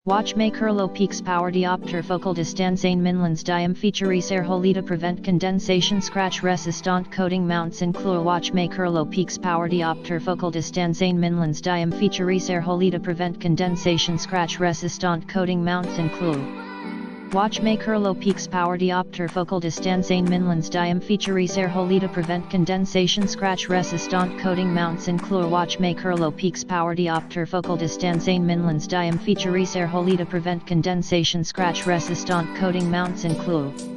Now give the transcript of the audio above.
Watchmaker Loupe's power diopter focal distance ein Minlands diem features erholida prevent condensation scratch resistant coating mounts include Watchmaker Loupe's power diopter focal distance ein Minlands diem features erholida prevent condensation scratch resistant coating mounts include Watchmaker Loupe's power diopter focal distance ein Minlands diem features erholida prevent condensation scratch resistant coating mounts include Watchmaker Loupe's power diopter focal distance ein Minlands diem features erholida prevent condensation scratch resistant coating mounts include